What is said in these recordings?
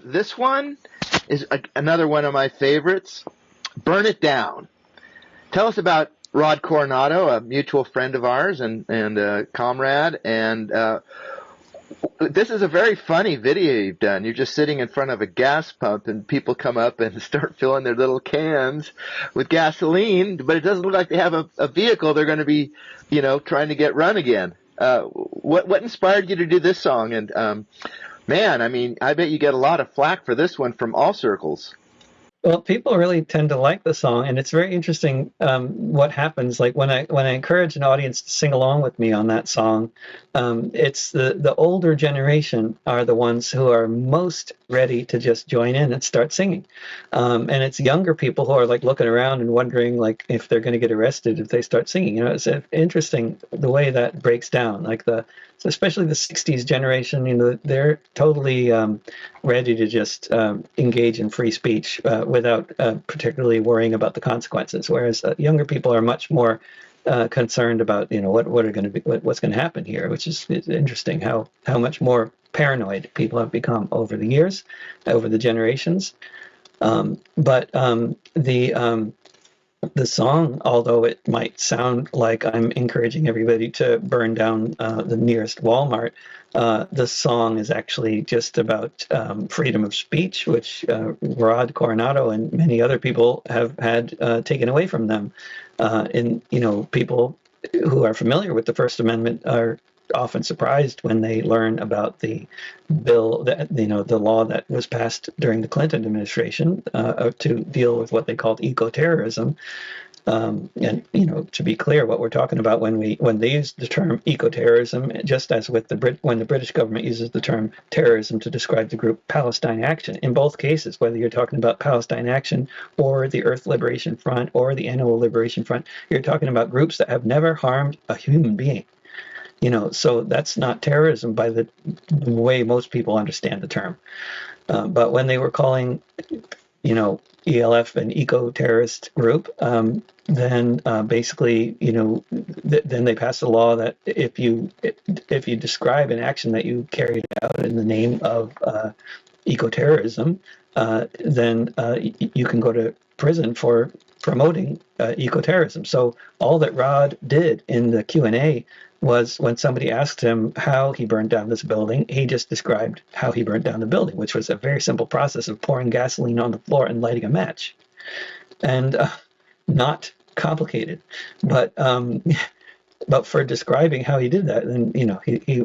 This one is another one of my favorites. Burn It Down. Tell us about Rod Coronado, a mutual friend of ours and a comrade. And this is a very funny video you've done. You're just sitting in front of a gas pump and people come up and start filling their little cans with gasoline, but it doesn't look like they have a vehicle they're going to be, trying to get run again. What inspired you to do this song? And man, I mean, I bet you get a lot of flack for this one from all circles. Well, people really tend to like the song, and it's very interesting what happens. Like when I encourage an audience to sing along with me on that song, it's the older generation are the ones who are most ready to just join in and start singing, and it's younger people who are like looking around and wondering like if they're going to get arrested if they start singing. It's interesting the way that breaks down. Like especially the 60s generation, they're totally ready to just engage in free speech without particularly worrying about the consequences. Whereas younger people are much more concerned about, what's going to happen here, which is interesting how much more paranoid people have become over the years, over the generations. But the song, although it might sound like I'm encouraging everybody to burn down the nearest Walmart, the song is actually just about freedom of speech, which Rod Coronado and many other people have had taken away from them. People who are familiar with the First Amendment are often surprised when they learn about the bill that the law that was passed during the Clinton administration to deal with what they called eco-terrorism. And to be clear, what we're talking about when they use the term eco-terrorism, just as with when the British government uses the term terrorism to describe the group Palestine Action, in both cases, whether you're talking about Palestine Action or the Earth Liberation Front or the Annual Liberation Front, you're talking about groups that have never harmed a human being. So that's not terrorism by the way most people understand the term. But when they were calling, ELF an eco-terrorist group, then basically, then they passed a law that if you describe an action that you carried out in the name of eco-terrorism, then you can go to prison for promoting eco-terrorism. So all that Rod did in the Q&A was when somebody asked him how he burned down this building, he just described how he burned down the building, which was a very simple process of pouring gasoline on the floor and lighting a match. And not complicated. But for describing how he did that, then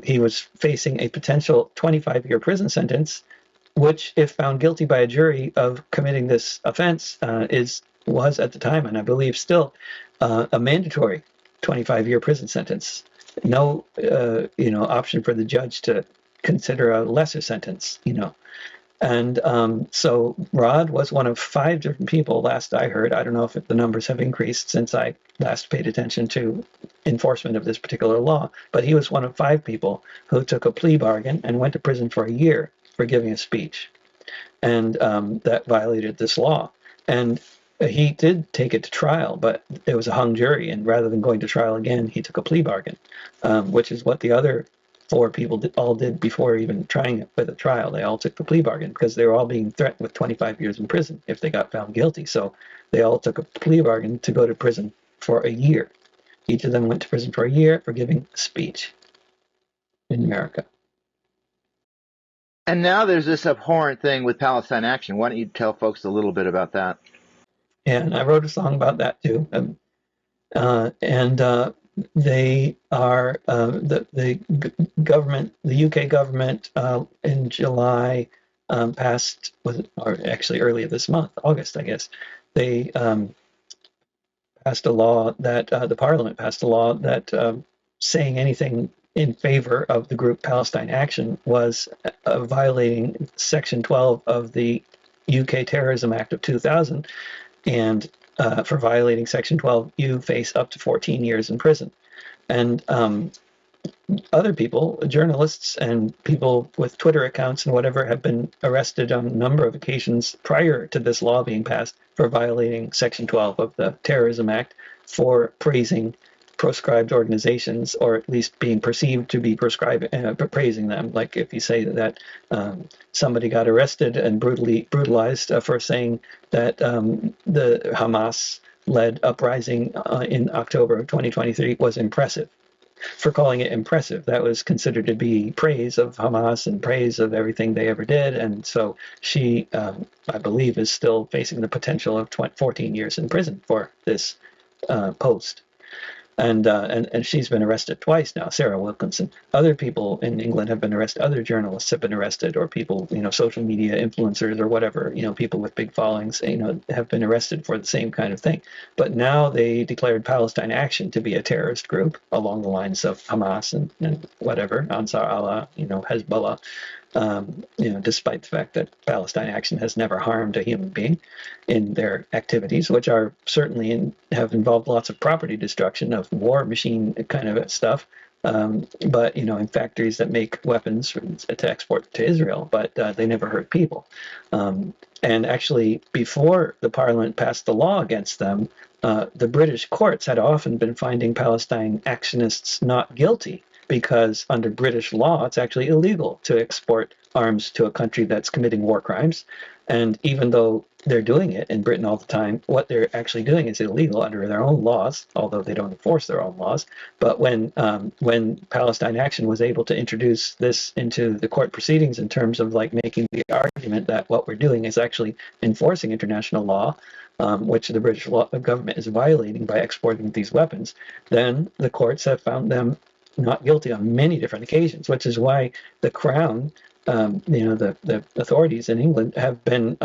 he was facing a potential 25-year prison sentence, which, if found guilty by a jury of committing this offense, was at the time, and I believe still, a mandatory 25-year prison sentence. No, option for the judge to consider a lesser sentence. And so Rod was one of 5 different people, last I heard. I don't know if the numbers have increased since I last paid attention to enforcement of this particular law, but he was one of 5 people who took a plea bargain and went to prison for a year for giving a speech. And that violated this law. And he did take it to trial, but it was a hung jury, and rather than going to trial again, he took a plea bargain, which is what the other 4 people all did before even trying it with a trial. They all took the plea bargain because they were all being threatened with 25 years in prison if they got found guilty. So they all took a plea bargain to go to prison for a year. Each of them went to prison for a year for giving a speech in America. And now there's this abhorrent thing with Palestine Action. Why don't you tell folks a little bit about that? And I wrote a song about that too. They are the government, the UK government, in July passed, or actually earlier this month, August, I guess, they passed a law that the Parliament passed a law that saying anything in favor of the group Palestine Action was violating Section 12 of the UK Terrorism Act of 2000. And for violating Section 12, you face up to 14 years in prison. And other people, journalists and people with Twitter accounts and whatever, have been arrested on a number of occasions prior to this law being passed for violating Section 12 of the Terrorism Act for praising proscribed organizations, or at least being perceived to be praising them. Like if you say that somebody got arrested and brutalized for saying that the Hamas-led uprising in October of 2023 was impressive. For calling it impressive, that was considered to be praise of Hamas and praise of everything they ever did. And so she, I believe, is still facing the potential of 14 years in prison for this post. And she's been arrested twice now, Sarah Wilkinson. Other people in England have been arrested. Other journalists have been arrested, or people, social media influencers or whatever, people with big followings, have been arrested for the same kind of thing. But now they declared Palestine Action to be a terrorist group along the lines of Hamas and whatever, Ansar Allah, Hezbollah. Despite the fact that Palestine Action has never harmed a human being in their activities, which are certainly have involved lots of property destruction of war machine kind of stuff, but in factories that make weapons to export to Israel, but they never hurt people. And actually, before the parliament passed the law against them, the British courts had often been finding Palestine actionists not guilty, because under British law, it's actually illegal to export arms to a country that's committing war crimes. And even though they're doing it in Britain all the time, what they're actually doing is illegal under their own laws, although they don't enforce their own laws. But when Palestine Action was able to introduce this into the court proceedings in terms of like making the argument that what we're doing is actually enforcing international law, which the British government is violating by exporting these weapons, then the courts have found them not guilty on many different occasions, which is why the Crown, the authorities in England have been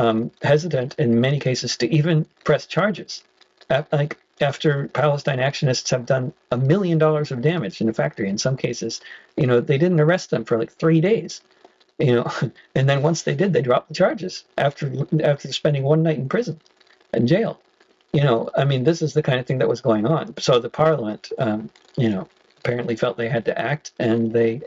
hesitant in many cases to even press charges. After Palestine actionists have done $1 million of damage in a factory, in some cases, they didn't arrest them for like 3 days, and then once they did, they dropped the charges after spending one night in prison, in jail. This is the kind of thing that was going on. So the Parliament, apparently felt they had to act, and they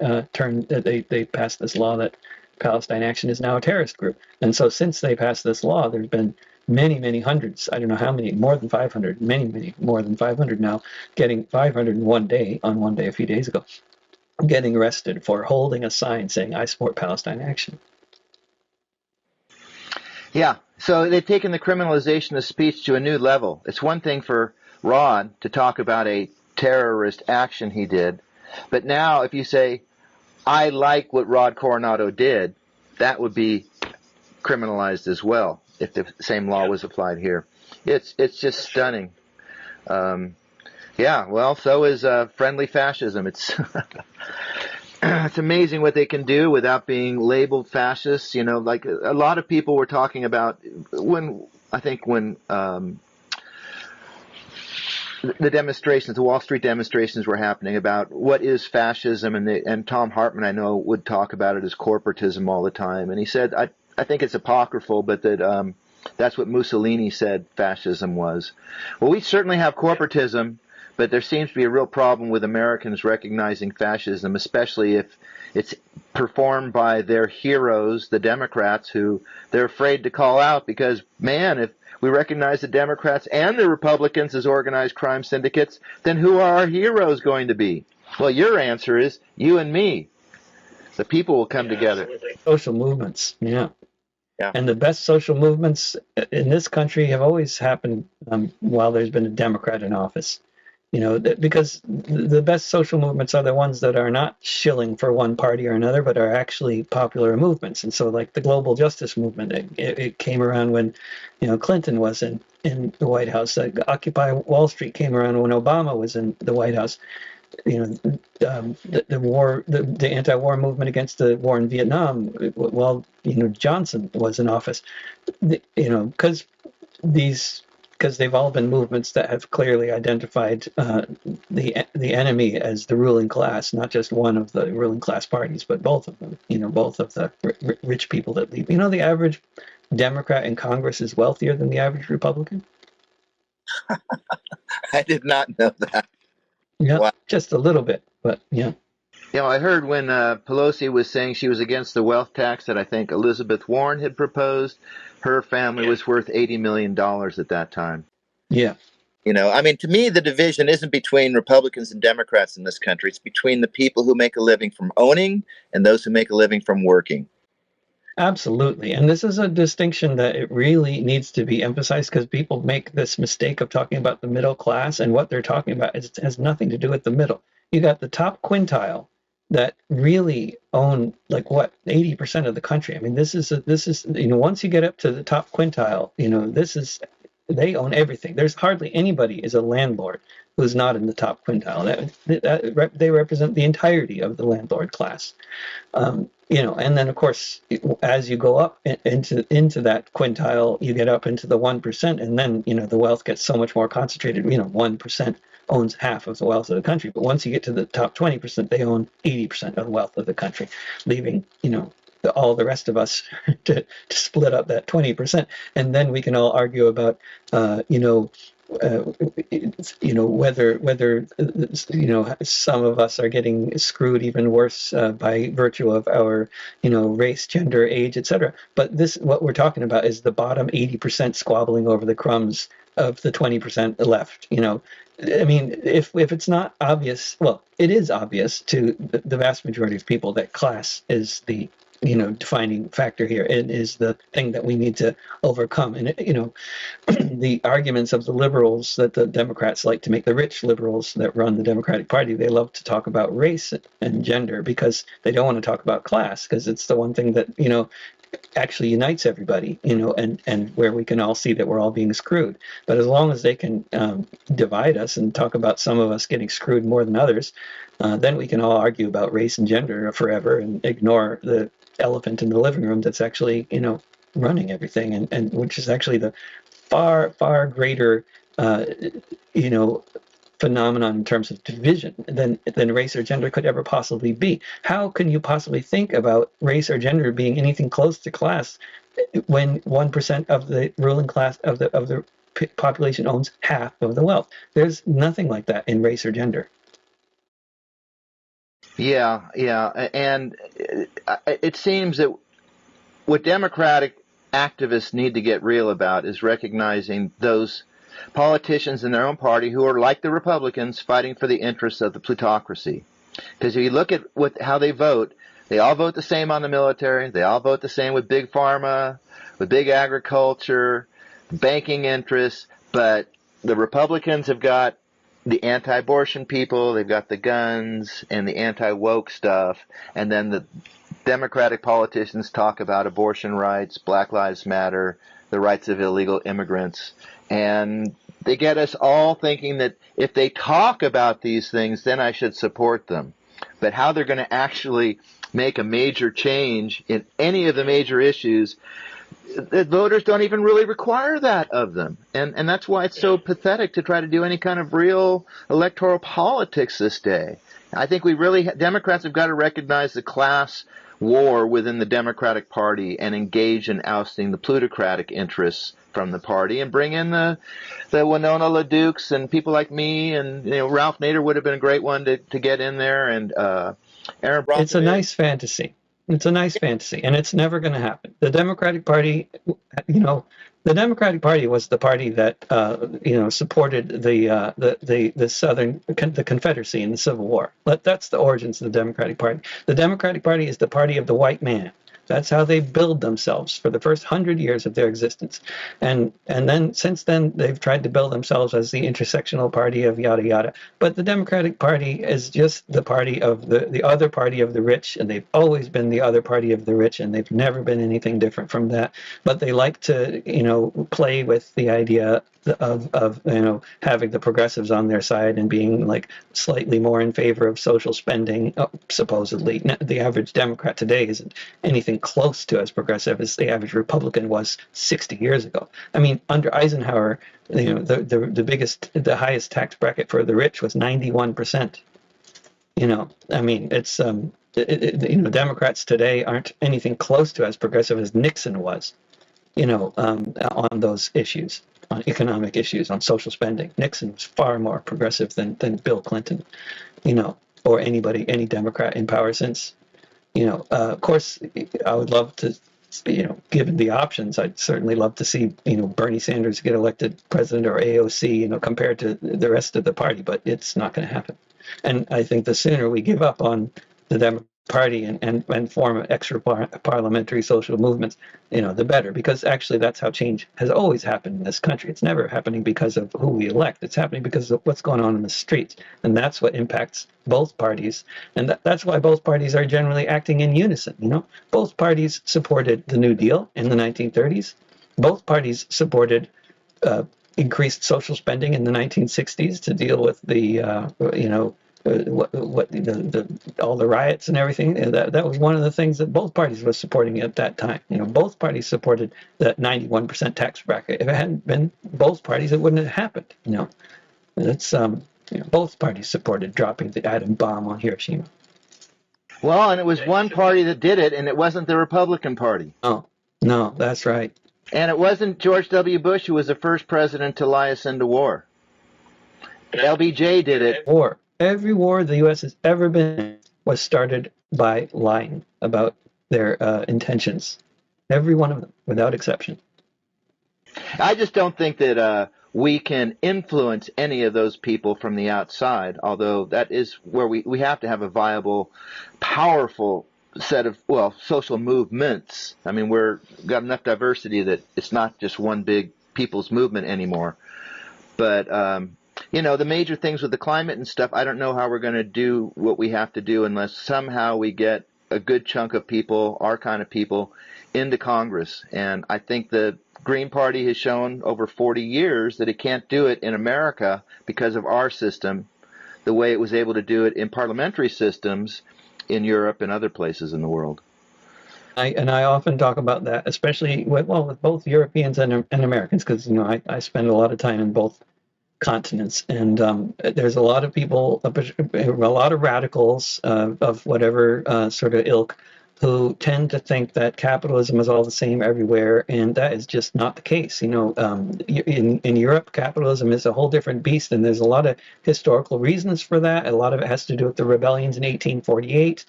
passed this law that Palestine Action is now a terrorist group. And so since they passed this law, there's been many hundreds, I don't know how many, more than 500, many more than 500 now, getting 500 in one day a few days ago, getting arrested for holding a sign saying, "I support Palestine Action." Yeah, so they've taken the criminalization of speech to a new level. It's one thing for Rod to talk about a terrorist action he did, but now if you say, "I like what Rod Coronado did," that would be criminalized as well if the same law was applied here. It's just stunning. So is friendly fascism. It's it's amazing what they can do without being labeled fascists. Like a lot of people were talking about when the demonstrations, the Wall Street demonstrations were happening about what is fascism, and Tom Hartman, I know, would talk about it as corporatism all the time. And he said, I think it's apocryphal, but that that's what Mussolini said fascism was. Well, we certainly have corporatism, but there seems to be a real problem with Americans recognizing fascism, especially if it's performed by their heroes, the Democrats, who they're afraid to call out because, man, if we recognize the Democrats and the Republicans as organized crime syndicates, then who are our heroes going to be? Well, your answer is you and me. The people will come together. Absolutely. Social movements, yeah. And the best social movements in this country have always happened while there's been a Democrat in office. Because the best social movements are the ones that are not shilling for one party or another, but are actually popular movements. And so, like the global justice movement, it came around when, Clinton was in the White House. Occupy Wall Street came around when Obama was in the White House. The war, the anti-war movement against the war in Vietnam, while Johnson was in office. Because they've all been movements that have clearly identified the enemy as the ruling class, not just one of the ruling class parties, but both of them. Both of the rich people that lead. The average Democrat in Congress is wealthier than the average Republican. I did not know that. Yeah, wow. Just a little bit, but yeah. I heard when Pelosi was saying she was against the wealth tax that I think Elizabeth Warren had proposed, her family was worth $80 million at that time. Yeah. I mean, to me, the division isn't between Republicans and Democrats in this country. It's between the people who make a living from owning and those who make a living from working. Absolutely. And this is a distinction that it really needs to be emphasized, because people make this mistake of talking about the middle class, and what they're talking about has nothing to do with the middle. You got the top quintile that really own, like, what, 80% of the country. I mean, this is once you get up to the top quintile, they own everything. There's hardly anybody is a landlord who's not in the top quintile. They represent the entirety of the landlord class. And then of course, as you go up into that quintile, you get up into the 1%, and then the wealth gets so much more concentrated. 1% owns half of the wealth of the country, but once you get to the top 20%, they own 80% of the wealth of the country, leaving all the rest of us to split up that 20%, and then we can all argue about whether some of us are getting screwed even worse by virtue of our race, gender, age, etc. But what we're talking about is the bottom 80% squabbling over the crumbs of the 20% left. I mean, if it's not obvious, well, it is obvious to the vast majority of people that class is the defining factor here. It is the thing that we need to overcome. And the arguments of the liberals that the Democrats like to make, the rich liberals that run the Democratic Party, they love to talk about race and gender, because they don't want to talk about class, because it's the one thing that actually unites everybody, and where we can all see that we're all being screwed. But as long as they can divide us and talk about some of us getting screwed more than others, then we can all argue about race and gender forever and ignore the elephant in the living room that's actually running everything, and which is actually the far greater phenomenon in terms of division than race or gender could ever possibly be. How can you possibly think about race or gender being anything close to class when 1% of the ruling class of the population owns half of the wealth? There's nothing like that in race or gender. Yeah, and it seems that what Democratic activists need to get real about is recognizing those politicians in their own party who are like the Republicans, fighting for the interests of the plutocracy. Because if you look at how they vote, they all vote the same on the military. They all vote the same with big pharma, with big agriculture, banking interests. But the Republicans have got the anti-abortion people, they've got the guns and the anti-woke stuff, and then the Democratic politicians talk about abortion rights, Black Lives Matter, the rights of illegal immigrants. And they get us all thinking that if they talk about these things, then I should support them. But how they're going to actually make a major change in any of the major issues, the voters don't even really require that of them. And that's why it's so pathetic to try to do any kind of real electoral politics this day. I think Democrats have got to recognize the class war within the Democratic Party and engage in ousting the plutocratic interests from the party, and bring in the Winona LaDukes and people like me, and Ralph Nader would have been a great one to get in there, and Aaron Brockovich. It's a nice fantasy. It's a nice fantasy, and it's never going to happen. The Democratic Party, the Democratic Party was the party that supported the Southern, the Confederacy in the Civil War. That's the origins of the Democratic Party. The Democratic Party is the party of the white man. That's how they build themselves for the first 100 years of their existence. And then since then, they've tried to build themselves as the intersectional party of yada, yada. But the Democratic Party is just the party of the other party of the rich, and they've always been the other party of the rich, and they've never been anything different from that. But they like to, play with the idea of having the progressives on their side and being like slightly more in favor of social spending. Supposedly, the average Democrat today isn't anything close to as progressive as the average Republican was 60 years ago. I mean, under Eisenhower, the highest tax bracket for the rich was 91%. I mean, it's Democrats today aren't anything close to as progressive as Nixon was, on those issues, on economic issues, on social spending. Nixon was far more progressive than Bill Clinton, or any Democrat in power since. Of course, I would love to, given the options, I'd certainly love to see, Bernie Sanders get elected president or AOC, compared to the rest of the party, but it's not going to happen. And I think the sooner we give up on the Democrat Party and form extra parliamentary social movements, the better, because actually that's how change has always happened in this country. It's never happening because of who we elect. It's happening because of what's going on in the streets. And that's what impacts both parties. And that's why both parties are generally acting in unison. Both parties supported the New Deal in the 1930s. Both parties supported increased social spending in the 1960s to deal with the all the riots and everything. That was one of the things that both parties were supporting at that time. Both parties supported that 91% tax bracket. If it hadn't been both parties, it wouldn't have happened. It's both parties supported dropping the atom bomb on Hiroshima. Well, and it was one party that did it, and it wasn't the Republican Party. Oh, no, that's right. And it wasn't George W. Bush who was the first president to lie us into war. LBJ did it. Every war the U.S. has ever been in was started by lying about their intentions. Every one of them, without exception. I just don't think that we can influence any of those people from the outside, although that is where we have to have a viable, powerful set of, social movements. I mean, we've got enough diversity that it's not just one big people's movement anymore. But the major things with the climate and stuff, I don't know how we're going to do what we have to do unless somehow we get a good chunk of people, our kind of people, into Congress. And I think the Green Party has shown over 40 years that it can't do it in America because of our system, the way it was able to do it in parliamentary systems in Europe and other places in the world. I often talk about that, especially with both Europeans and Americans, because I spend a lot of time in both continents, and there's a lot of people, a lot of radicals of whatever sort of ilk, who tend to think that capitalism is all the same everywhere, and that is just not the case. In Europe, capitalism is a whole different beast, and there's a lot of historical reasons for that. A lot of it has to do with the rebellions in 1848.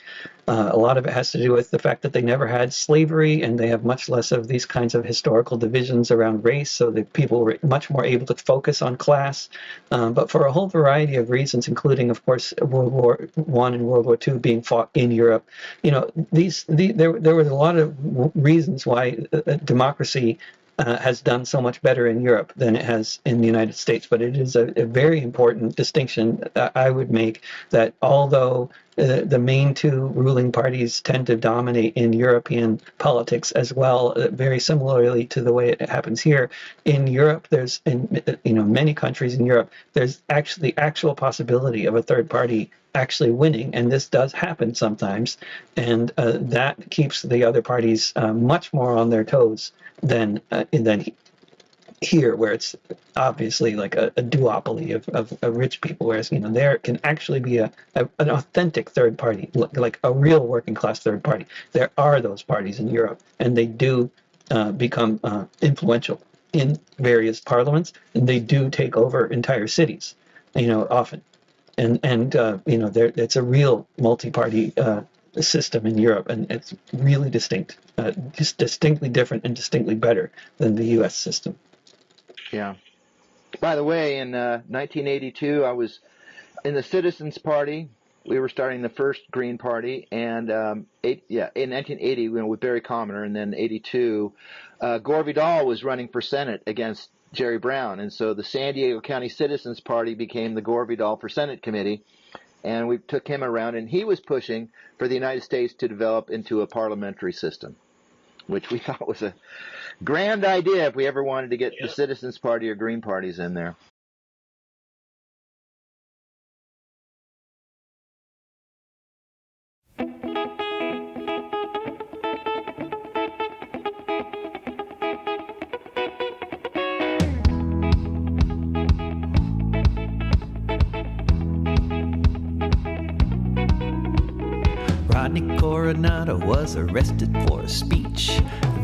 A lot of it has to do with the fact that they never had slavery, and they have much less of these kinds of historical divisions around race, so that people were much more able to focus on class. But for a whole variety of reasons, including, of course, World War I and World War II being fought in Europe, there was a lot of reasons why democracy has done so much better in Europe than it has in the United States. But it is a very important distinction that I would make, that although the main two ruling parties tend to dominate in European politics as well, very similarly to the way it happens here. In Europe, there's in many countries in Europe, there's actually the actual possibility of a third party actually winning, and this does happen sometimes, and that keeps the other parties much more on their toes than here, where it's obviously like a duopoly of rich people, whereas there can actually be an authentic third party, like a real working class third party. There are those parties in Europe, and they do become influential in various parliaments, and they do take over entire cities, often. And it's a real multi-party system in Europe, and it's really distinct, just distinctly different and distinctly better than the U.S. system. Yeah. By the way, in 1982, I was in the Citizens Party. We were starting the first Green Party, and in 1980, with Barry Commoner, and then 82, Gore Vidal was running for Senate against Jerry Brown, and so the San Diego County Citizens Party became the Gore Vidal for Senate Committee, and we took him around, and he was pushing for the United States to develop into a parliamentary system, which we thought was a grand idea if we ever wanted to get the Citizens Party or Green Parties in there. Rodney Coronado was arrested for a speech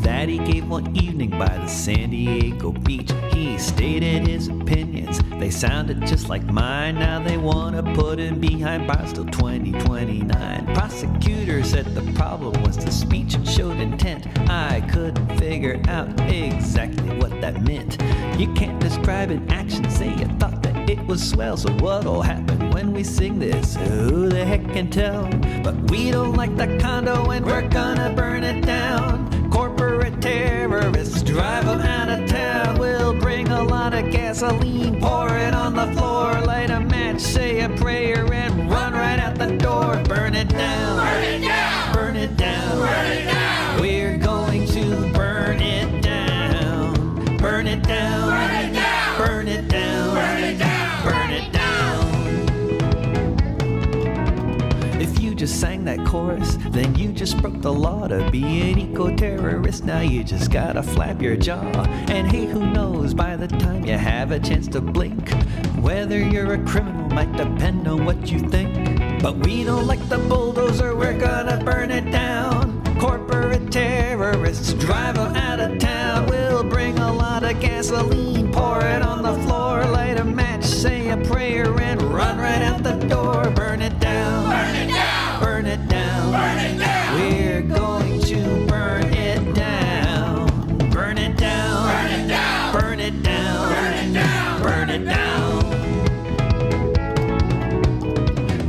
that he gave one evening by the San Diego beach. He stated his opinions, they sounded just like mine. Now they want to put him behind bars till 2029. Prosecutor said the problem was the speech showed intent. I couldn't figure out exactly what that meant. You can't describe an action, say you thought that it was swell. So what'll happen when we sing this? Who the heck can tell? But we don't like the condo and we're gonna burn it down. Corporate terrorists drive them out of town. We'll bring a lot of gasoline, pour it on the floor, light a match, say a prayer, and run right out the door. Burn it down. Burn it down. Burn it down. Burn it down. We're going to burn it down. Burn it down. Burn it down. Burn it down. Burn it down. Burn it down. If you just sang that chorus, then you just broke the law to be an eco-terrorist. Now you just gotta flap your jaw. And hey, who knows, by the time you have a chance to blink, whether you're a criminal might depend on what you think. But we don't like the bulldozer, we're gonna burn it down. Corporate terrorists drive them out of town. We'll bring a lot of gasoline, pour it on the floor, light a match, say a prayer, and run right out the door. Burn it down. Burn it down. Burn it down. Burn it down. We're going to burn it down. Burn it down. Burn it down. Burn it down. Burn it down. Burn it down.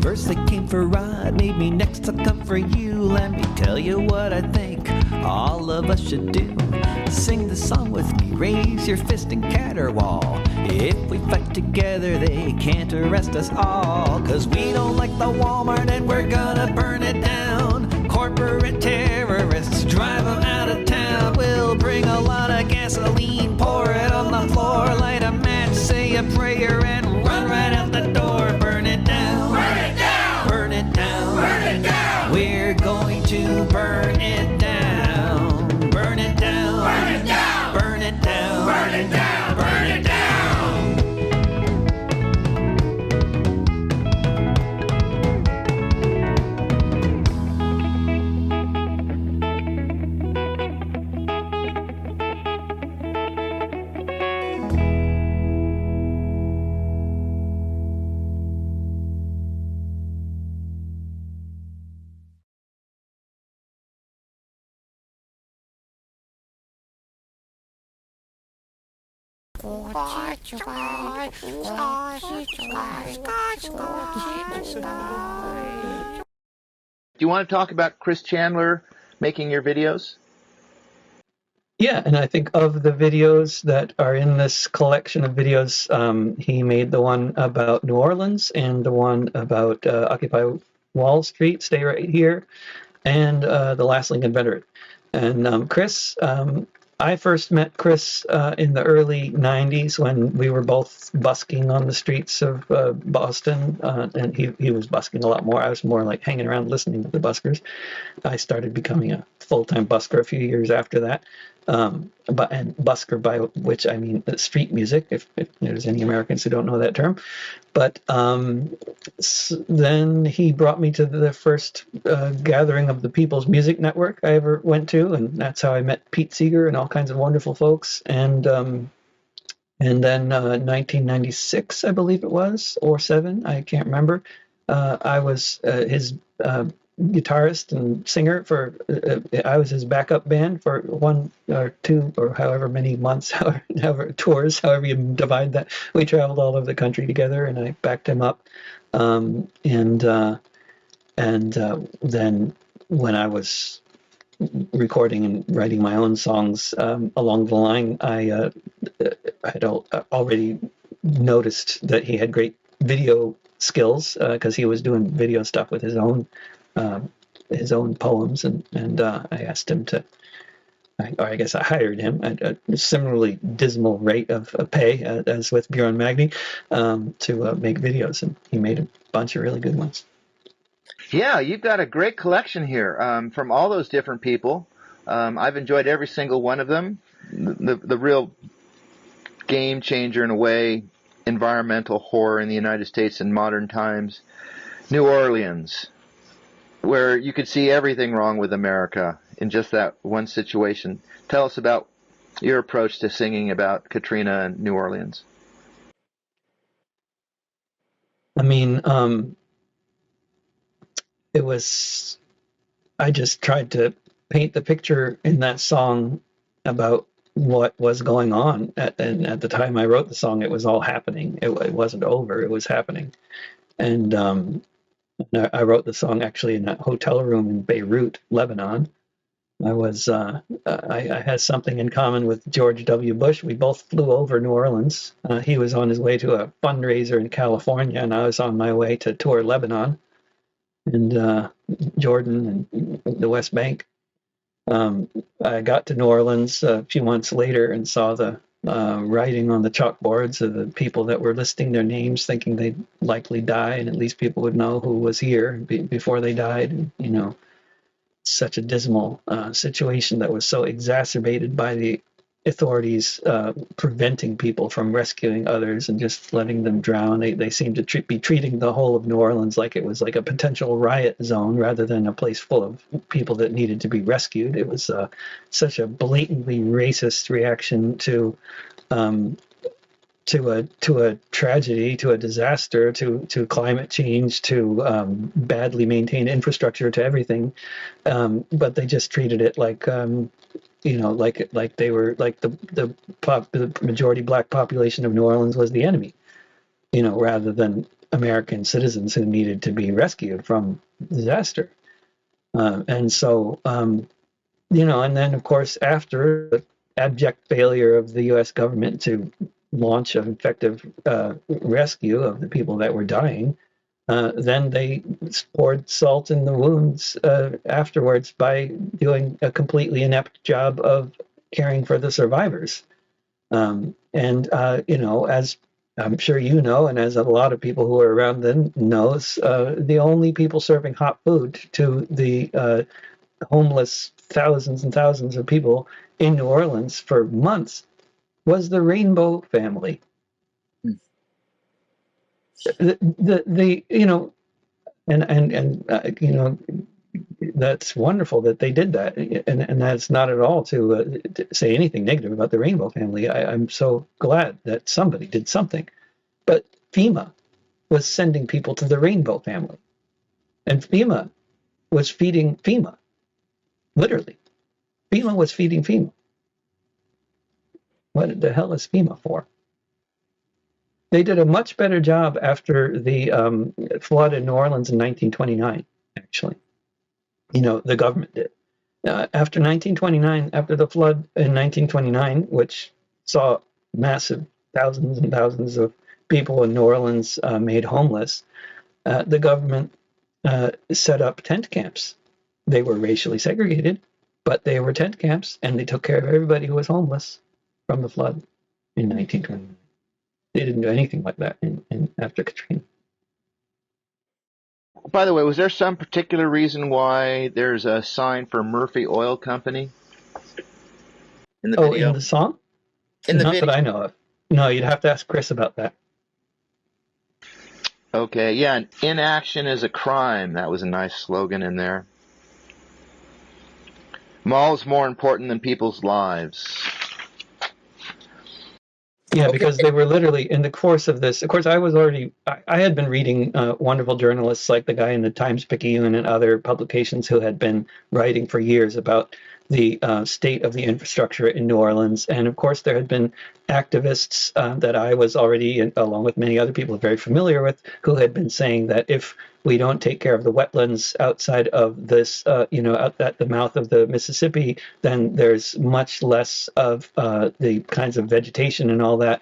First they came for Rod, made me next to come for you. Let me tell you what I think all of us should do. Sing the song with me, raise your fist and caterwaul. If we fight together, they can't arrest us all. Cause we don't like the Walmart and we're gonna burn it down. Corporate terrorists drive them out of town. We'll bring a lot of gasoline, pour it on the floor, light a match, say a prayer, and run right out the door. Burn it down. Burn it down. Burn it down. Burn it down. We're going to burn it down. Burn it down. Burn it down. Burn it down. Burn it down. Burn it down. Do you want to talk about Chris Chandler making your videos? Yeah, and I think of the videos that are in this collection of videos, he made the one about New Orleans and the one about Occupy Wall Street, Stay Right Here, and The Last Lincoln Veteran. And Chris, I first met Chris in the early 90s when we were both busking on the streets of Boston, and he was busking a lot more. I was more like hanging around listening to the buskers. I started becoming a full-time busker a few years after that. And busker, by which I mean street music, if there's any Americans who don't know that term. But then he brought me to the first gathering of the People's Music Network I ever went to, and that's how I met Pete Seeger and all kinds of wonderful folks. And then 1996, I believe it was, or 7, I can't remember. I was his guitarist and singer for I was his backup band for 1 or 2 or however many months, however tours, however you divide that. We traveled all over the country together, and I backed him up. Then when I was recording and writing my own songs along the line, I had already noticed that he had great video skills because he was doing video stuff with his own poems, and I asked him to, I guess I hired him at a similarly dismal rate of pay as with Bjorn Magni to make videos, and he made a bunch of really good ones. Yeah, you've got a great collection here from all those different people. I've enjoyed every single one of them. The real game changer in a way, environmental horror in the United States in modern times. New Orleans, where you could see everything wrong with America in just that one situation. Tell us about your approach to singing about Katrina and New Orleans. I mean, I just tried to paint the picture in that song about what was going on. And at the time I wrote the song, it was all happening. It wasn't over, it was happening. And I wrote the song actually in a hotel room in Beirut, Lebanon. I had something in common with George W. Bush. We both flew over New Orleans. He was on his way to a fundraiser in California, and I was on my way to tour Lebanon and Jordan and the West Bank. I got to New Orleans a few months later and saw the writing on the chalkboards of the people that were listing their names, thinking they'd likely die, and at least people would know who was here before they died. And, you know, such a dismal situation that was so exacerbated by the authorities preventing people from rescuing others and just letting them drown. They seemed to be treating the whole of New Orleans like it was like a potential riot zone rather than a place full of people that needed to be rescued. It was such a blatantly racist reaction to a tragedy, to a disaster, to climate change, to badly maintained infrastructure, to everything. But they just treated it like like they were like the majority black population of New Orleans was the enemy, rather than American citizens who needed to be rescued from disaster. And so, and then of course, after the abject failure of the U.S. government to launch an effective rescue of the people that were dying, then they poured salt in the wounds afterwards by doing a completely inept job of caring for the survivors. As I'm sure you know, and as a lot of people who were around then knows, the only people serving hot food to the homeless thousands and thousands of people in New Orleans for months was the Rainbow family. That's wonderful that they did that, and that's not at all to say anything negative about the Rainbow family. I'm so glad that somebody did something, but FEMA was sending people to the Rainbow family, and FEMA was feeding FEMA. Literally, FEMA was feeding FEMA. What the hell is FEMA for? They did a much better job after the flood in New Orleans in 1929, actually. The government did. After 1929, after the flood in 1929, which saw massive thousands and thousands of people in New Orleans made homeless, the government set up tent camps. They were racially segregated, but they were tent camps, and they took care of everybody who was homeless from the flood in 1929. They didn't do anything like that in after Katrina. By the way, was there some particular reason why there's a sign for Murphy Oil Company in the video? In the song? In the Not video. that I know of. No, you'd have to ask Chris about that. Okay, yeah, and inaction is a crime. That was a nice slogan in there. Mall's more important than people's lives. Yeah, because they were literally in the course of this. Of course, I had been reading wonderful journalists like the guy in the Times-Picayune and other publications who had been writing for years about the state of the infrastructure in New Orleans. And of course, there had been activists that I was already, along with many other people, very familiar with, who had been saying that if we don't take care of the wetlands outside of this, out at the mouth of the Mississippi, then there's much less of the kinds of vegetation and all that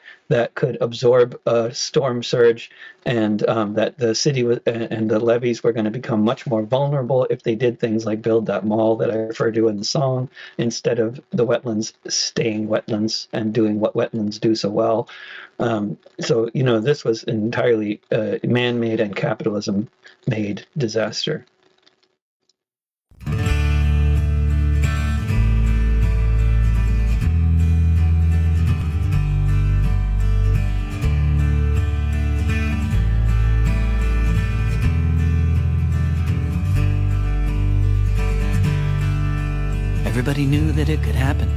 could absorb a storm surge, and that the city and the levees were going to become much more vulnerable if they did things like build that mall that I refer to in the song, instead of the wetlands staying wetlands and doing what wetlands do so well. So, this was an entirely man-made and capitalism-made disaster. Nobody knew that it could happen.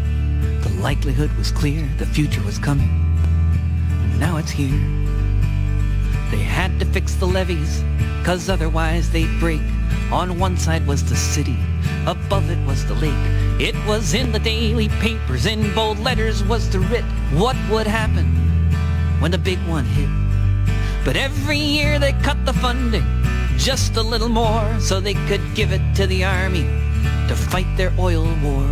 The likelihood was clear, the future was coming. Now it's here. They had to fix the levees, 'cause otherwise they'd break. On one side was the city, above it was the lake. It was in the daily papers, in bold letters was the writ. What would happen when the big one hit? But every year they cut the funding just a little more, so they could give it to the army to fight their oil war.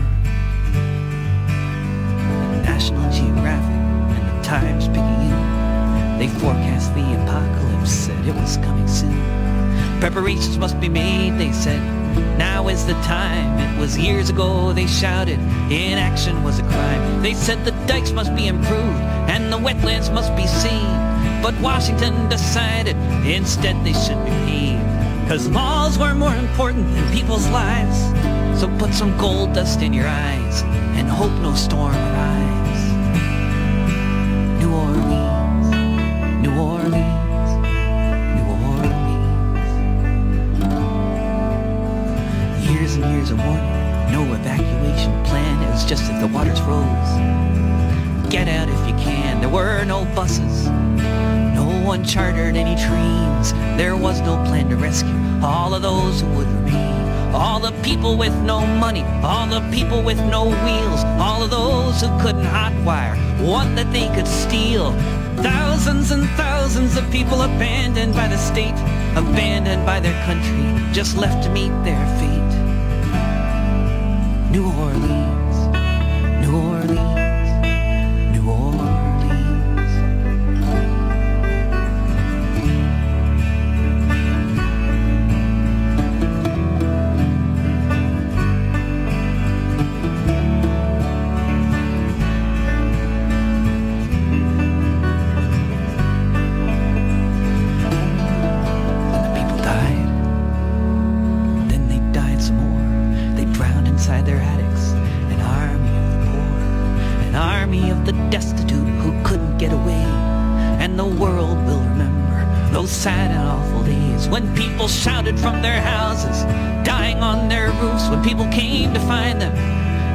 National Geographic and the Times-Picayune, they forecast the apocalypse, said it was coming soon. Preparations must be made, they said. Now is the time. It was years ago they shouted. Inaction was a crime. They said the dikes must be improved and the wetlands must be saved. But Washington decided instead they should be paved. 'Cause laws were more important than people's lives. So put some gold dust in your eyes and hope no storm arrives. New Orleans, New Orleans, New Orleans. Years and years of warning, no evacuation plan. It was just if the waters rose. Get out if you can. There were no buses. No one chartered any trains. There was no plan to rescue all of those who would remain. All the people with no money, all the people with no wheels, all of those who couldn't hotwire one that they could steal. Thousands and thousands of people abandoned by the state, abandoned by their country, just left to meet their fate. New Orleans, New Orleans, New Orleans. Their attics, an army of the poor, an army of the destitute who couldn't get away. And the world will remember those sad and awful days when people shouted from their houses, dying on their roofs. When people came to find them,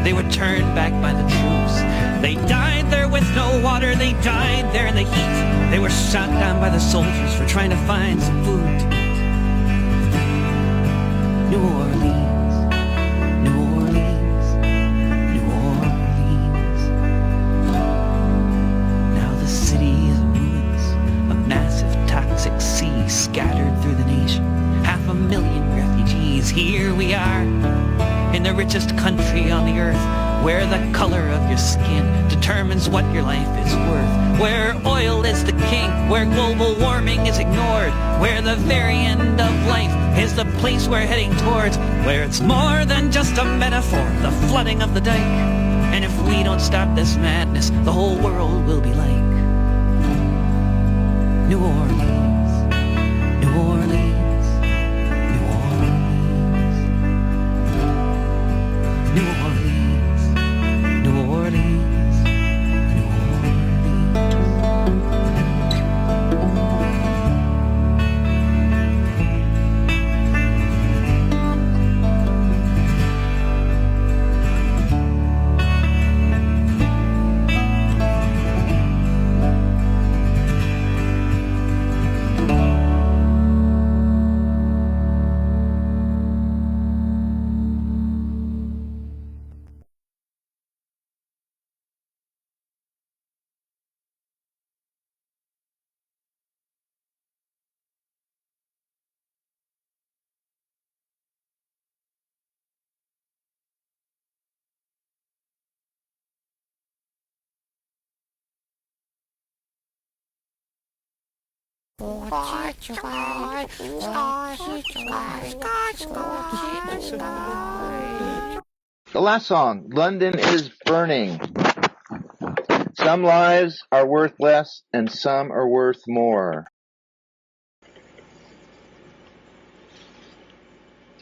they were turned back by the troops. They died there with no water, they died there in the heat. They were shot down by the soldiers for trying to find some food to eat. New Orleans, scattered through the nation, 500,000 refugees. Here we are, in the richest country on the earth, where the color of your skin determines what your life is worth, where oil is the king, where global warming is ignored, where the very end of life is the place we're heading towards, where it's more than just a metaphor, the flooding of the dike. And if we don't stop this madness, the whole world will be like New Orleans. New Orleans, New Orleans, New Orleans, New Orleans, New The last song, London is Burning. Some lives are worth less and some are worth more.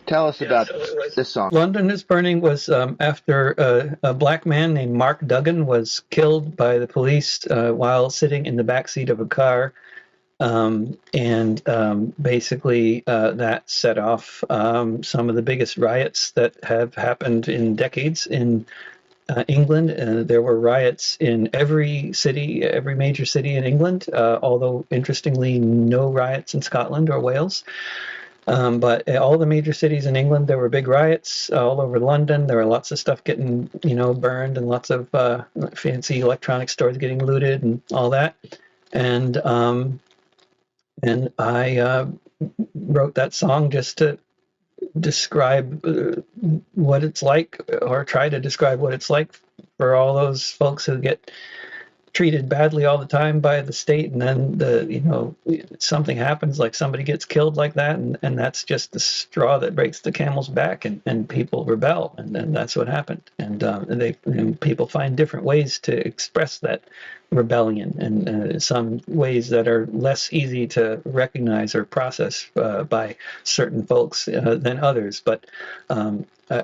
Tell us about this song. London is Burning was after a black man named Mark Duggan was killed by the police while sitting in the backseat of a car Basically, that set off some of the biggest riots that have happened in decades in England. There were riots in every city, every major city in England, although interestingly, no riots in Scotland or Wales. But all the major cities in England, there were big riots all over London. There were lots of stuff getting, burned, and lots of fancy electronic stores getting looted and all that. And I wrote that song just to describe what it's like, or try to describe what it's like for all those folks who get treated badly all the time by the state, and then something happens, like somebody gets killed like that, and that's just the straw that breaks the camel's back, and people rebel, and then that's what happened. And people find different ways to express that rebellion, and some ways that are less easy to recognize or process by certain folks than others. But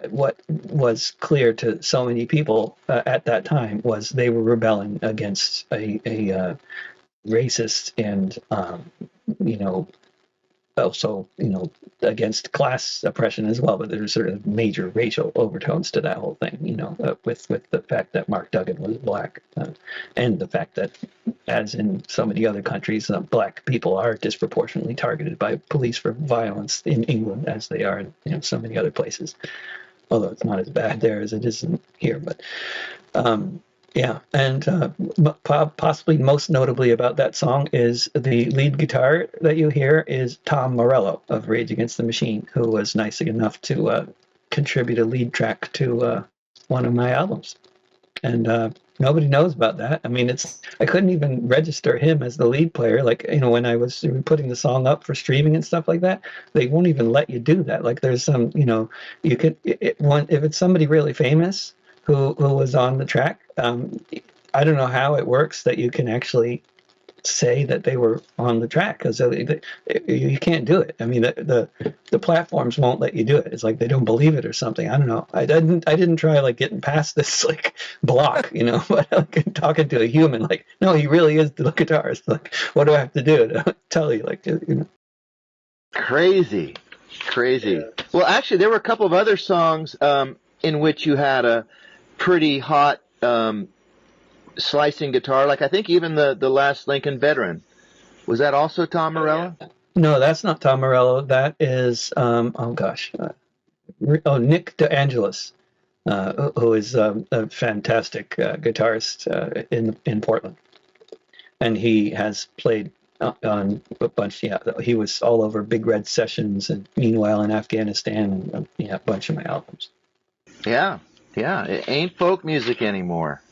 what was clear to so many people at that time was they were rebelling against a racist and also against class oppression as well. But there's sort of major racial overtones to that whole thing, with the fact that Mark Duggan was black, and the fact that, as in so many other countries, black people are disproportionately targeted by police for violence in England, as they are in so many other places. Although it's not as bad there as it is here, but possibly most notably about that song is the lead guitar that you hear is Tom Morello of Rage Against the Machine, who was nice enough to contribute a lead track to one of my albums. And nobody knows about that. I mean, I couldn't even register him as the lead player. Like, when I was putting the song up for streaming and stuff like that, they won't even let you do that. Like, there's some, you could, if it's somebody really famous who was on the track, I don't know how it works that you can actually say that they were on the track, because you can't do it. I mean, the platforms won't let you do it. It's like they don't believe it or something. I don't know. I didn't try like getting past this like block, but like talking to a human, like, no, he really is the guitarist. Like, what do I have to do to tell you? Like, Crazy. Yeah. Well, actually, there were a couple of other songs in which you had a pretty hot slicing guitar, like I think even the last Lincoln Veteran. Was that also Tom Morello? No, that's not Tom Morello. That is Nick DeAngelis, who is a fantastic guitarist in Portland, and he has played on a bunch. Yeah, he was all over Big Red Sessions and Meanwhile in Afghanistan, and a bunch of my albums. Yeah, it ain't folk music anymore.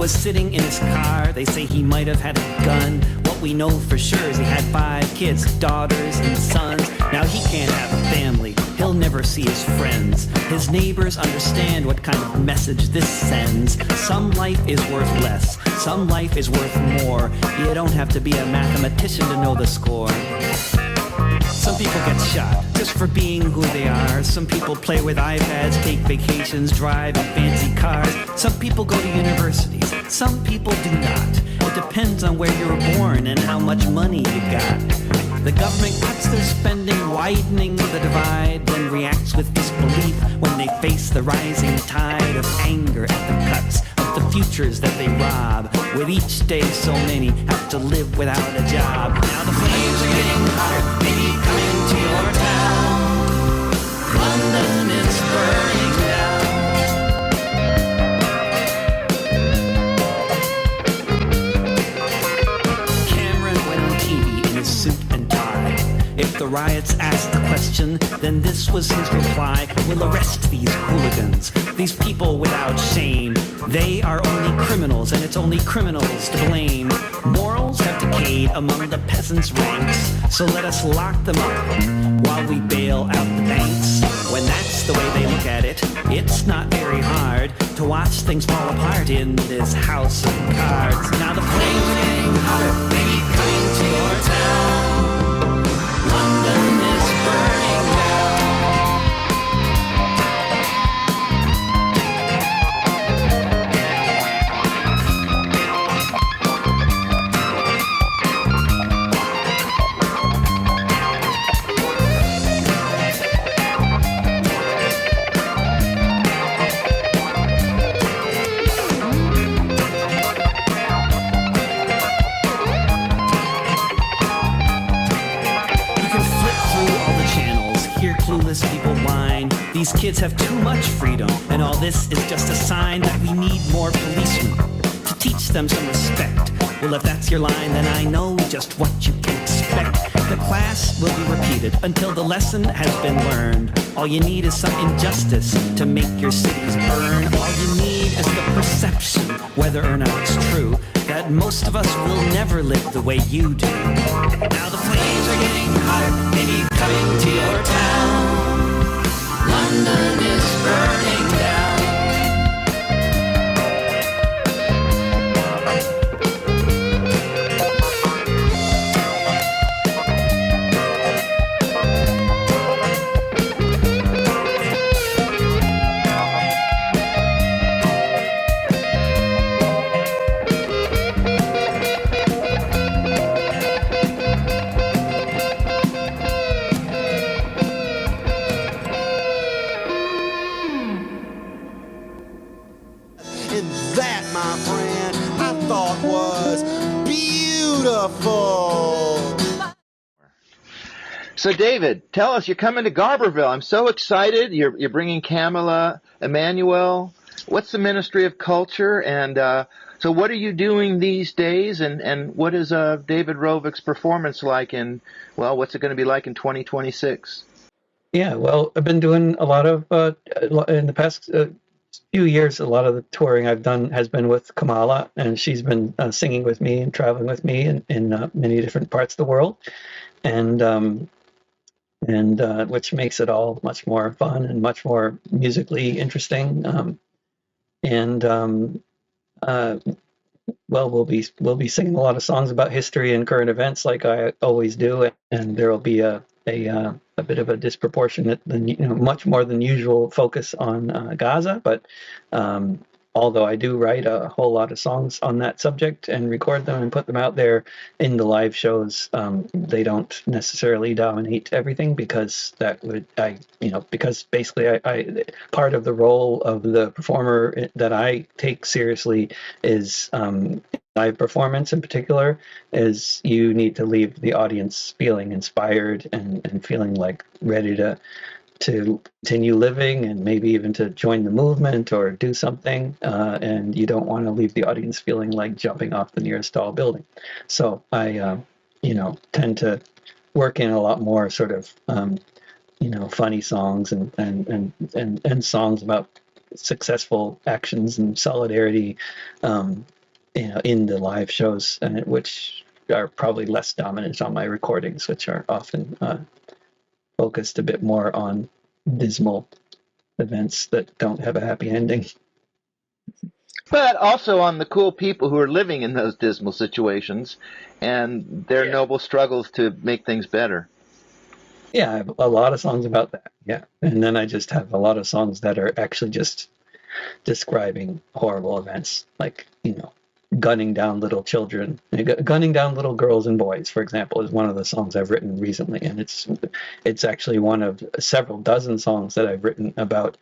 Sitting in his car, they say he might have had a gun. What we know for sure is he had 5 kids, daughters and sons. Now he can't have a family, he'll never see his friends. His neighbors understand what kind of message this sends. Some life is worth less, some life is worth more. You don't have to be a mathematician to know the score. Some people get shot just for being who they are. Some people play with iPads, take vacations, drive in fancy cars. Some people go to universities, some people do not. It depends on where you were born and how much money you got. The government cuts their spending, widening the divide, then reacts with disbelief when they face the rising tide of anger at the cuts of the futures that they rob. With each day so many have to live without a job. Now the flames are getting hotter, maybe coming to your town. London is burning down. Cameron went on TV in his suit and tie. If the riots asked the question, then this was his reply. We'll arrest these hooligans, these people without shame. They are only criminals, and it's only criminals to blame. Morals have to among the peasants' ranks. So let us lock them up while we bail out the banks. When that's the way they look at it, it's not very hard to watch things fall apart in this house of cards. Now the flames are getting hotter, maybe coming to your town. London is burning down. Clueless people whine. These kids have too much freedom, and all this is just a sign that we need more policemen to teach them some respect. Well, if that's your line, then I know just what you can expect. The class will be repeated until the lesson has been learned. All you need is some injustice to make your cities burn. All you need is the perception, whether or not it's true, that most of us will never live the way you do. Now the flames are getting hotter, maybe coming to your town. London is burning down. So, David, tell us, you're coming to Garberville. I'm so excited. You're bringing KAMALA EMANUEL. What's the Ministry of Culture? And so what are you doing these days? And what is David Rovics' performance like what's it going to be like in 2026? Yeah, well, I've been doing a lot of, in the past few years, a lot of the touring I've done has been with Kamala, and she's been singing with me and traveling with me in many different parts of the world. And which makes it all much more fun and much more musically interesting. We'll be singing a lot of songs about history and current events, like I always do, and there will be a bit of a disproportionate, much more than usual focus on Gaza, but although I do write a whole lot of songs on that subject and record them and put them out there in the live shows, they don't necessarily dominate everything, because because basically I part of the role of the performer that I take seriously is live performance in particular, is you need to leave the audience feeling inspired and feeling like ready to continue living, and maybe even to join the movement or do something, and you don't want to leave the audience feeling like jumping off the nearest tall building. So I tend to work in a lot more sort of funny songs and songs about successful actions and solidarity in the live shows, and which are probably less dominant on my recordings, which are often focused a bit more on dismal events that don't have a happy ending. But also on the cool people who are living in those dismal situations and their noble struggles to make things better. Yeah, I have a lot of songs about that. Yeah. And then I just have a lot of songs that are actually just describing horrible events, like, gunning down little children, gunning down little girls and boys, for example, is one of the songs I've written recently, and it's actually one of several dozen songs that I've written about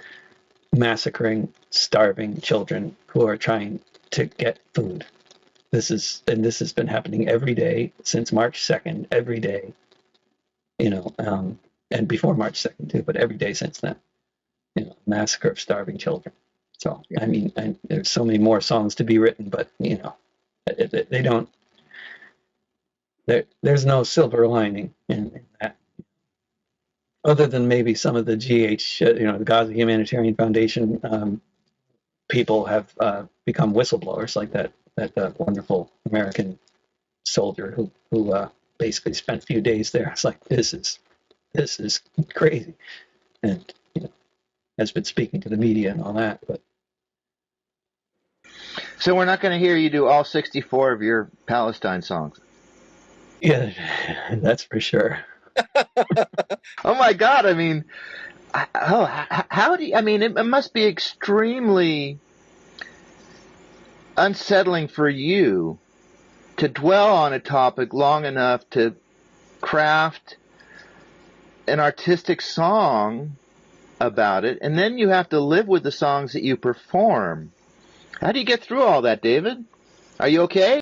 massacring starving children who are trying to get food. This has been happening every day since March 2nd, every day, and before March 2nd too, but every day since then, massacre of starving children. So, I mean, there's so many more songs to be written, but, they don't, there's no silver lining in that. Other than maybe some of the the Gaza Humanitarian Foundation people have become whistleblowers, like that wonderful American soldier who basically spent a few days there. It's like, this is crazy, and has been speaking to the media and all that. But So we're not going to hear you do all 64 of your Palestine songs. yeah, that's for sure. Oh my God! I mean, how do you? I mean, it must be extremely unsettling for you to dwell on a topic long enough to craft an artistic song about it, and then you have to live with the songs that you perform. How do you get through all that, David? Are you okay?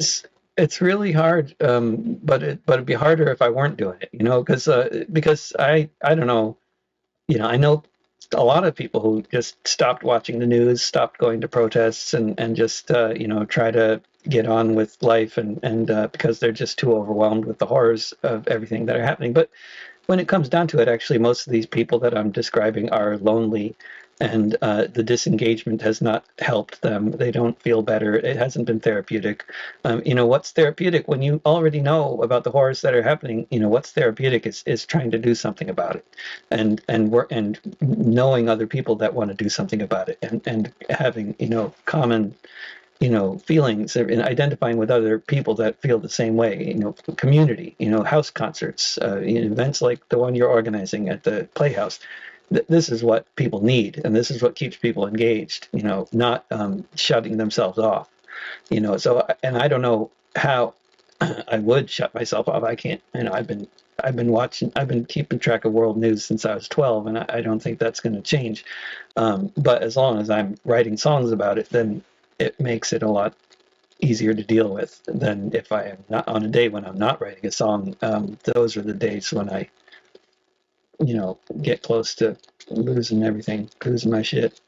It's really hard, but it'd be harder if I weren't doing it, because I don't know, I know a lot of people who just stopped watching the news, stopped going to protests, and just try to get on with life, and because they're just too overwhelmed with the horrors of everything that are happening. But when it comes down to it, actually, most of these people that I'm describing are lonely, and the disengagement has not helped them. They don't feel better. It hasn't been therapeutic. What's therapeutic when you already know about the horrors that are happening? What's therapeutic is trying to do something about it, and knowing other people that want to do something about it, and having common feelings, and identifying with other people that feel the same way, community, house concerts, events like the one you're organizing at the Playhouse. This is what people need, and this is what keeps people engaged, not shutting themselves off, so, and I don't know how I would shut myself off. I can't, I've been keeping track of world news since I was 12, and I don't think that's going to change. But as long as I'm writing songs about it, then it makes it a lot easier to deal with than if I am not on a day when I'm not writing a song. Those are the days when I, get close to losing everything, losing my shit.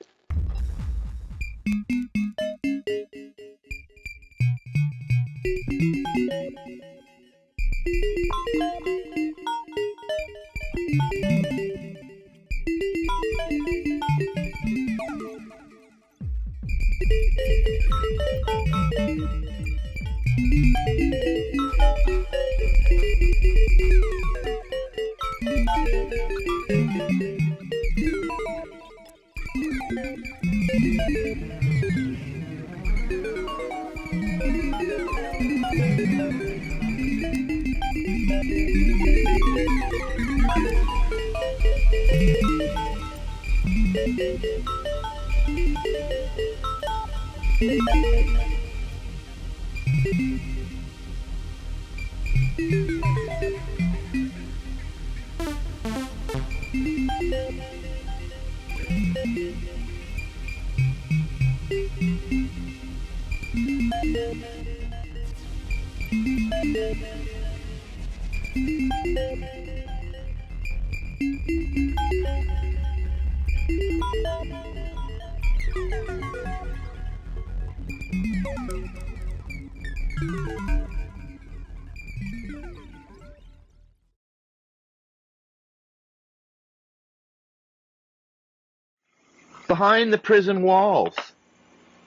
Behind the prison walls.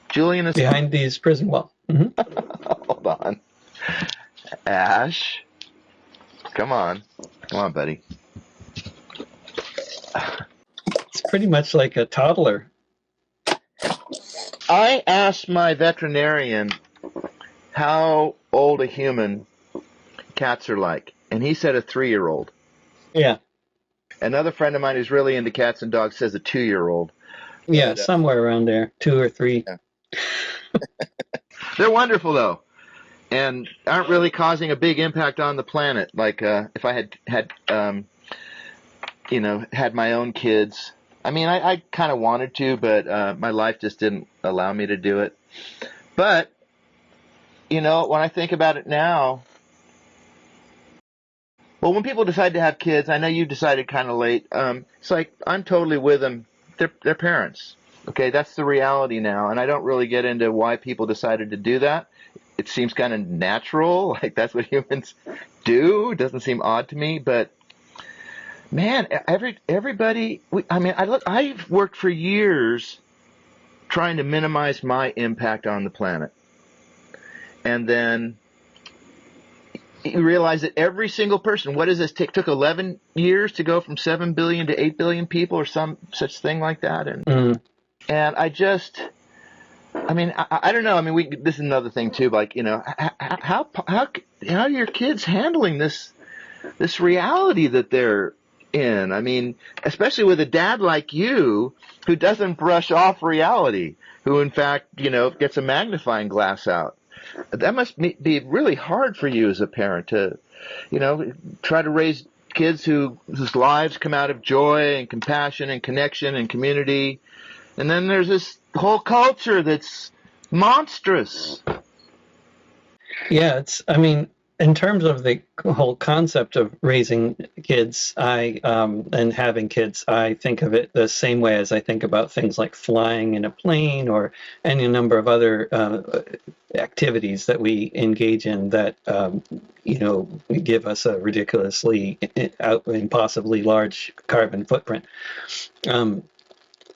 Julian is behind these prison walls. Mm-hmm. Hold on. Ash. Come on, buddy. It's pretty much like a toddler. I asked my veterinarian how old a human cats are like, and he said a 3-year-old. Yeah. Another friend of mine who's really into cats and dogs says a 2-year-old. Yeah, somewhere around there, 2 or 3. Yeah. They're wonderful, though, and aren't really causing a big impact on the planet. Like if I had my own kids. I mean, I kind of wanted to, but my life just didn't allow me to do it. But, when I think about it now, well, when people decide to have kids, I know you decided kind of late. It's like I'm totally with them. They're parents. Okay, that's the reality now, and I don't really get into why people decided to do that. It seems kind of natural, like that's what humans do. It doesn't seem odd to me, but man, everybody. I've worked for years trying to minimize my impact on the planet, and then you realize that every single person, what does this take? Took 11 years to go from 7 billion to 8 billion people or some such thing like that. And I mean, I don't know. I mean, this is another thing too. Like, how are your kids handling this reality that they're in? I mean, especially with a dad like you who doesn't brush off reality, who in fact, gets a magnifying glass out. That must be really hard for you as a parent to, try to raise kids whose lives come out of joy and compassion and connection and community. And then there's this whole culture that's monstrous. Yeah, I mean, in terms of the whole concept of raising kids, and having kids, I think of it the same way as I think about things like flying in a plane or any number of other activities that we engage in that, give us a ridiculously impossibly large carbon footprint.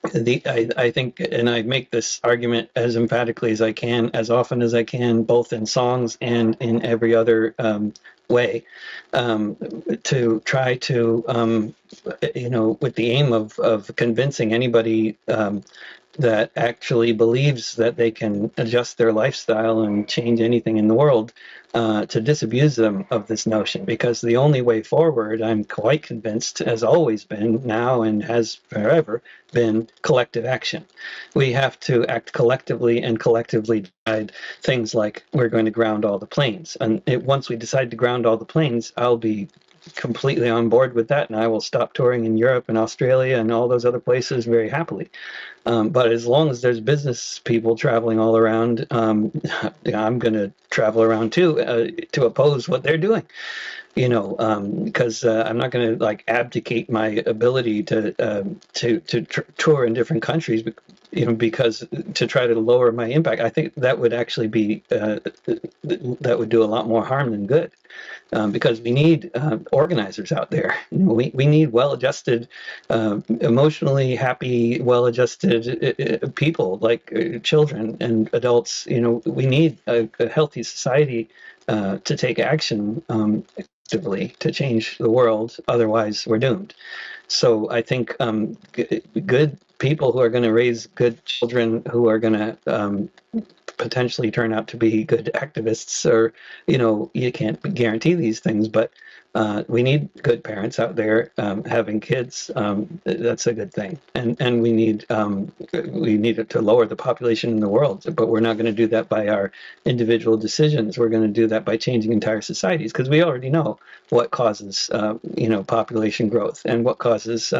I think, and I make this argument as emphatically as I can, as often as I can, both in songs and in every other way, to try to, with the aim of convincing anybody that actually believes that they can adjust their lifestyle and change anything in the world, to disabuse them of this notion, because the only way forward, I'm quite convinced, has always been now and has forever been collective action. We have to act collectively and collectively decide things like we're going to ground all the planes. And once we decide to ground all the planes, I'll be completely on board with that, and I will stop touring in Europe and Australia and all those other places very happily. But as long as there's business people traveling all around, I'm going to travel around too, to oppose what they're doing. Because I'm not going to abdicate my ability to tour in different countries, because to try to lower my impact. I think that would actually be that would do a lot more harm than good, because we need organizers out there. We need well-adjusted, emotionally happy, well-adjusted people like children and adults. We need a healthy society to take action. To change the world, otherwise we're doomed. So I think good people who are going to raise good children who are going to potentially turn out to be good activists, or you can't guarantee these things, but we need good parents out there having kids. That's a good thing, and we need to lower the population in the world, but we're not going to do that by our individual decisions. We're going to do that by changing entire societies, because we already know what causes population growth and what causes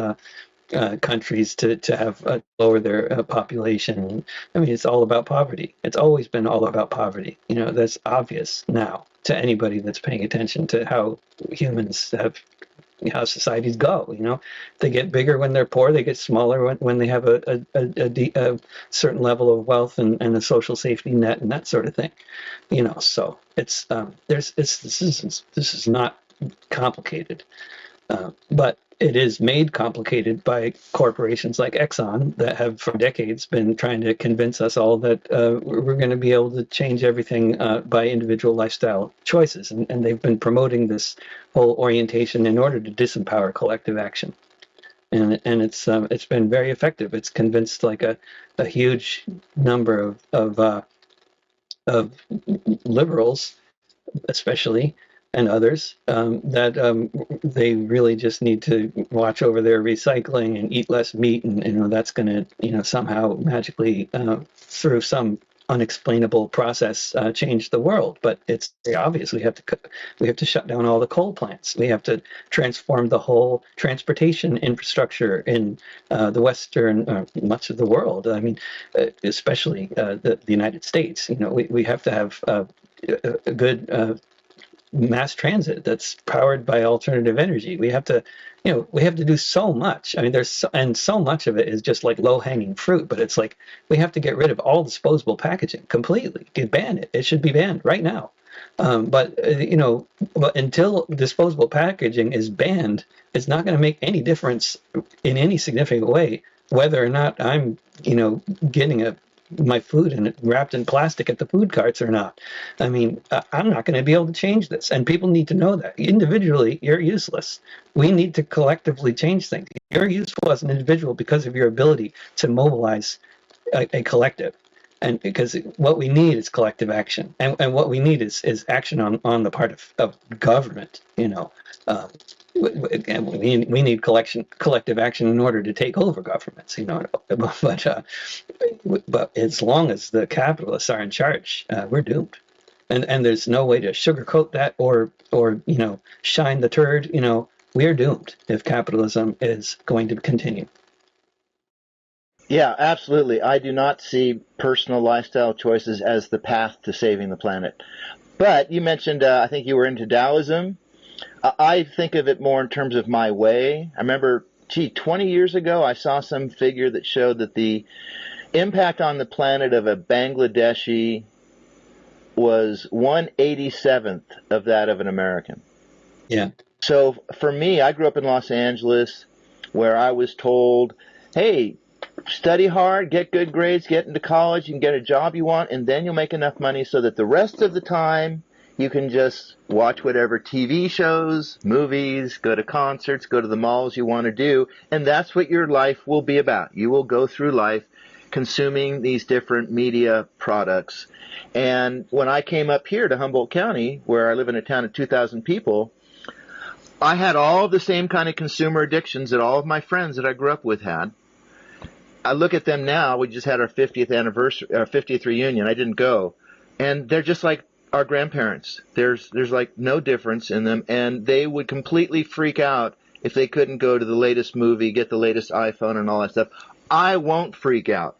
countries to have lower their population. I mean, it's all about poverty. It's always been all about poverty. That's obvious now to anybody that's paying attention to how humans how societies go. They get bigger when they're poor. They get smaller when they have a certain level of wealth and a social safety net and that sort of thing. So it's this is not complicated, but it is made complicated by corporations like Exxon that have for decades been trying to convince us all that we're going to be able to change everything by individual lifestyle choices. And they've been promoting this whole orientation in order to disempower collective action. And it's been very effective. It's convinced a huge number of liberals, especially, and others, that they really just need to watch over their recycling and eat less meat, and that's going to somehow magically through some unexplainable process change the world. But it's very obvious. We have to shut down all the coal plants. We have to transform the whole transportation infrastructure in the Western much of the world. I mean, especially the United States. We have to have a good mass transit that's powered by alternative energy. We have to do so much. I mean, so much of it is just like low-hanging fruit, but it's like we have to get rid of all disposable packaging completely. Ban it. It should be banned right now. But until disposable packaging is banned, it's not going to make any difference in any significant way whether or not I'm getting my food and wrapped in plastic at the food carts or not. I mean, I'm not going to be able to change this. And people need to know that. Individually, you're useless. We need to collectively change things. You're useful as an individual because of your ability to mobilize a collective. And because what we need is collective action. And what we need is action on the part of government, you know. We need collective action in order to take over governments, you know. But as long as the capitalists are in charge, we're doomed. And there's no way to sugarcoat that or you know, shine the turd. You know, we're doomed if capitalism is going to continue. Yeah, absolutely. I do not see personal lifestyle choices as the path to saving the planet. But you mentioned, I think you were into Taoism. I think of it more in terms of my way. I remember, 20 years ago, I saw some figure that showed that the impact on the planet of a Bangladeshi was 1/87th of that of an American. Yeah. So for me, I grew up in Los Angeles, where I was told, hey, study hard, get good grades, get into college, you can get a job you want, and then you'll make enough money so that the rest of the time you can just watch whatever TV shows, movies, go to concerts, go to the malls you want to do, and that's what your life will be about. You will go through life consuming these different media products. And when I came up here to Humboldt County, where I live in a town of 2,000 people, I had all the same kind of consumer addictions that all of my friends that I grew up with had. I look at them now. We just had our 50th anniversary, our 50th reunion. I didn't go, and they're just like our grandparents. There's like no difference in them, and they would completely freak out if they couldn't go to the latest movie, get the latest iPhone, and all that stuff. I won't freak out.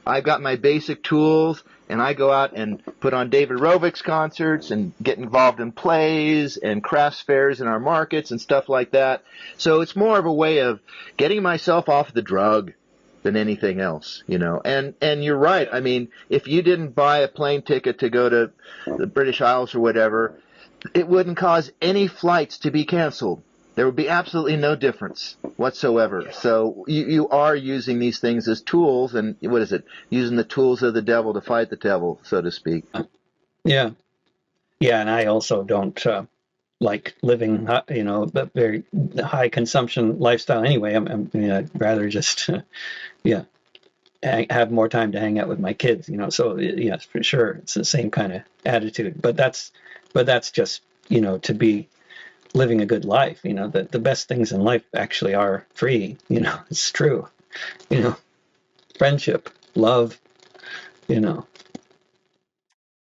I've got my basic tools, and I go out and put on David Rovics concerts and get involved in plays and crafts fairs in our markets and stuff like that. So it's more of a way of getting myself off the drug than anything else, you know. And you're right. I mean, if you didn't buy a plane ticket to go to the British Isles or whatever, it wouldn't cause any flights to be canceled. There would be absolutely no difference whatsoever. So you are using these things as tools, and what is it? Using the tools of the devil to fight the devil, so to speak. Yeah. Yeah, and I also don't like living, you know, a very high consumption lifestyle anyway. I mean, I'd rather just, have more time to hang out with my kids, you know. So yes, for sure, it's the same kind of attitude. But that's just, you know, to be living a good life. You know, the best things in life actually are free. You know, it's true. You know, friendship, love, you know,